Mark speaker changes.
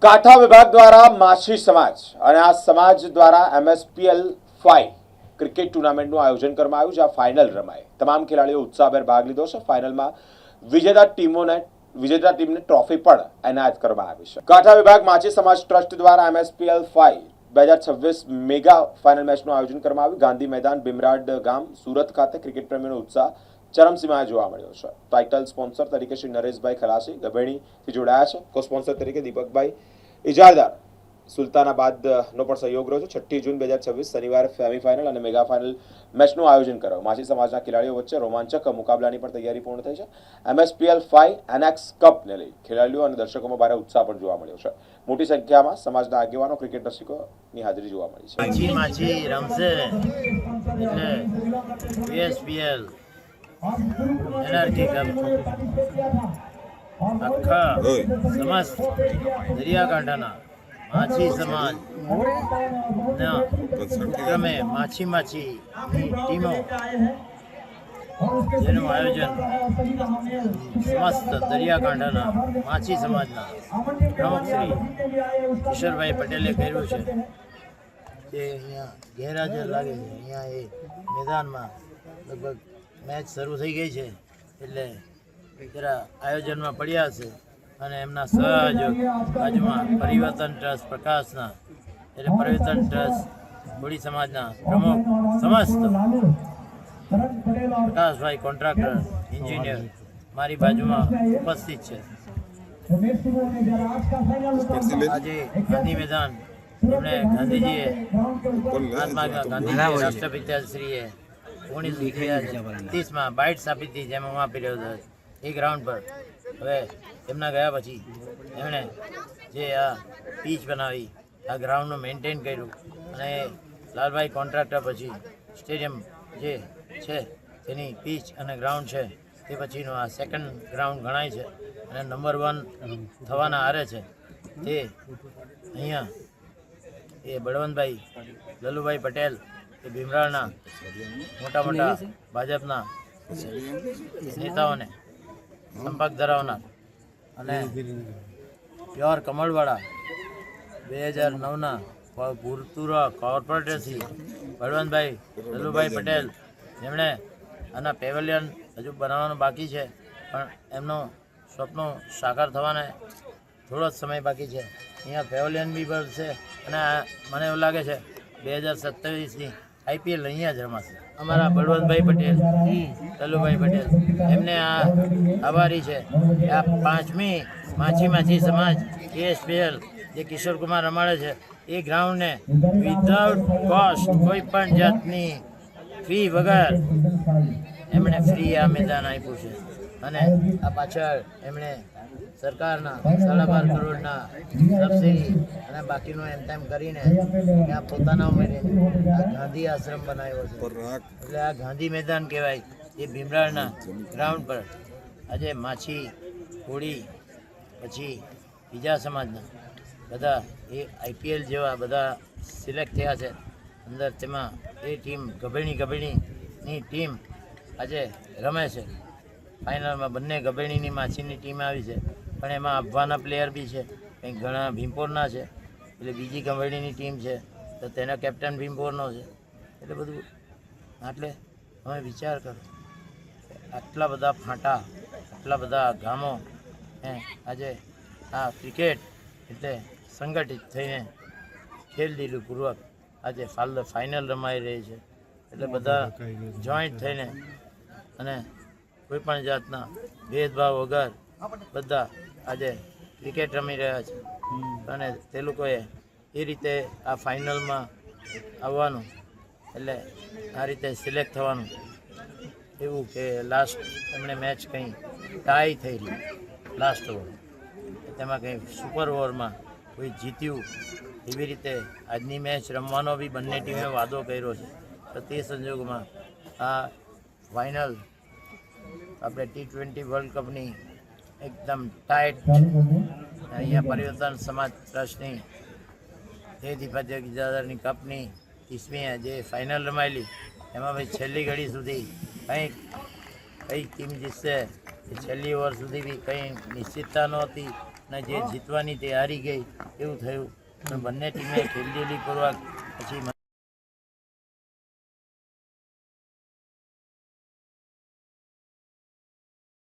Speaker 1: કાંઠા વિભાગ દ્વારા માછી સમાજ અને આ સમાજ દ્વારા MSPL 5 ક્રિકેટ ટુર્નામેન્ટનું આયોજન કરવામાં આવ્યું, જ્યાં ફાઇનલ રમાય. તમામ ખેલાડીઓ ઉત્સાહભેર ભાગ લીધો છે. ફાઇનલમાં વિજેતા ટીમને ટ્રોફી પણ એનાયત કરવામાં આવી છે. કાંઠા વિભાગ માછી સમાજ ટ્રસ્ટ દ્વારા MSPL 5 2026 મેગા ફાઇનલ મેચનું આયોજન કરવામાં આવ્યું. ગાંધી મેદાન, ભીમરાડ ગામ, સુરત ખાતે ક્રિકેટ પ્રેમીનો ઉત્સાહ ચરમસીમાએ જોવા મળ્યો છે. ટાઇટલ સ્પોન્સર તરીકે શ્રી નરેશભાઈ ખલાસી ગભેણીથી જોડાયા છે. કો સ્પોન્સર તરીકે દીપકભાઈ ઇજારદાર સુલતાનાબાદનો પણ સહયોગ રહ્યો છે. 6 જૂન 2026 શનિવારે સેમીફાઇનલ અને મેગા ફાઇનલ મેચનું આયોજન કરાયું. માછી સમાજના ખેલાડીઓ વચ્ચે રોમાંચક મુકાબલાની પણ તૈયારી પૂર્ણ થઈ છે. MSPL 5 NX કપને લઈ ખેલાડીઓ અને દર્શકોમાં ભારે ઉત્સાહ પણ જોવા મળ્યો છે. મોટી સંખ્યામાં સમાજના આગેવાનો, ક્રિકેટ રસિકોની હાજરી જોવા મળી છે.
Speaker 2: માછી રમશે એટલે PSPL એનઆરકે કપ આખા સમસ્ત દરિયાકાંઠાના માછી સમાજ ક્રમે માછીની ટીમો જેનું આયોજન સમસ્ત દરિયાકાંઠાના માછી સમાજના પ્રમુખ શ્રી કિશોરભાઈ પટેલે કર્યું છે. તે અહીંયા ગેરહાજર લાગે છે. અહીંયા એ મેદાનમાં લગભગ મેચ શરૂ થઈ ગઈ છે એટલે જરા આયોજનમાં પડ્યા છે. અને એમના સહયોગ બાજુમાં પરિવર્તન ટ્રસ્ટ પ્રકાશના એટલે પરિવર્તન ટ્રસ્ટ કોળી સમાજના પ્રમુખ સમસ્ત પ્રકાશભાઈ કોન્ટ્રાક્ટર એન્જિનિયર મારી બાજુમાં ઉપસ્થિત છે. આજે ગાંધી મેદાન એમણે ગાંધીજીએ મહાત્મા ગાંધીજી રાષ્ટ્રપિતાશ્રીએ 1930માં બાઇટ્સ આપી હતી, જેમાં હું આપી રહ્યો હતો એ ગ્રાઉન્ડ પર. હવે એમના ગયા પછી એમણે જે આ પીચ બનાવી, આ ગ્રાઉન્ડનું મેન્ટેન કર્યું અને લાલભાઈ કોન્ટ્રાક્ટર પછી સ્ટેડિયમ જે છે તેની પીચ અને ગ્રાઉન્ડ છે તે પછીનું આ સેકન્ડ ગ્રાઉન્ડ ગણાય છે અને નંબર 1 થવાના આરે છે. તે અહીંયા એ બળવંતભાઈ લલુભાઈ પટેલ એ ભીમરાળના મોટા ભાજપના નેતાઓને સંપર્ક ધરાવનાર અને પ્યોર કમળવાળા 2009ના ભૂતપૂર્વ કોર્પોરેટરશ્રી બળવંતભાઈ લલુભાઈ પટેલ, જેમણે આના પેવેલિયન હજુ બનાવવાનું બાકી છે, પણ એમનું સ્વપ્ન સાકાર થવાને થોડો જ સમય બાકી છે. અહીંયા પેવેલિયન બી બનશે અને મને એવું લાગે છે 2027ની IPL અહીંયા જ રમાશે. અમારા બળવંતભાઈ પટેલ, લલુભાઈ પટેલ એમને આ આભારી છે. આ 5મી માછી સમાજ PSPL જે કિશોરકુમાર રમાડે છે એ ગ્રાઉન્ડને વિધાઉટ કોસ્ટ કોઈ પણ જાતની ફી વગર એમણે ફ્રી આ મેદાન આપ્યું છે. અને આ પાછળ એમણે સરકારના 12.5 કરોડના સબસિડી અને બાકીનું એમ તેમ કરીને ત્યાં પોતાના ઉમેરીને આ ગાંધી આશ્રમ બનાવ્યો છે. એટલે આ ગાંધી મેદાન કહેવાય એ ભીમરાળના ગ્રાઉન્ડ પર આજે માછી, કોળી પછી બીજા સમાજના બધા એ IPL જેવા બધા સિલેક્ટ થયા છે અંદર. તેમાં એ ટીમ ગભેણીની ટીમ આજે રમે છે ફાઇનલમાં. બંને ગભેણીની માછીની ટીમ આવી છે, પણ એમાં અફવાના પ્લેયર બી છે, કંઈક ઘણા ભીમપોરના છે. એટલે બીજી ગભેણીની ટીમ છે તો તેનો કેપ્ટન ભીમપોરનો છે. એટલે બધું એટલે અમે વિચાર કરો આટલા બધા ફાંટા, આટલા બધા ગામો આજે આ ક્રિકેટ એટલે સંગઠિત થઈને ખેલદિલીપૂર્વક આજે ફાઇનલ રમાઈ રહી છે. એટલે બધા જોઈન્ટ થઈને અને કોઈ પણ જાતના ભેદભાવ વગર બધા આજે ક્રિકેટ રમી રહ્યા છે. અને તે લોકોએ એ રીતે આ ફાઇનલમાં આવવાનું એટલે આ રીતે સિલેક્ટ થવાનું એવું કે લાસ્ટ એમણે મેચ કંઈ ટાઈ થઈ રહી લાસ્ટ ઓવર, તેમાં કંઈ સુપર ઓવરમાં કોઈ જીત્યું એવી રીતે આજની મેચ રમવાનો બી બંને ટીમે વાદો કર્યો છે. તો તે સંજોગોમાં આ ફાઇનલ આપણે T20 વર્લ્ડ કપની એકદમ ટાઈટ અહીંયા પરિવર્તન સમાજ ટ્રસ્ટની તે દીપાજક ઇજાદારની કપની 30મી જે ફાઇનલ રમાયેલી એમાં ભાઈ છેલ્લી ઘડી સુધી કઈ ટીમ જીતશે એ છેલ્લી ઓવર સુધી બી કંઈ નિશ્ચિતતા નહોતી. અને જે જીતવાની તે હારી ગઈ એવું થયું પણ બંને ટીમે ખેલદિલીપૂર્વક પછી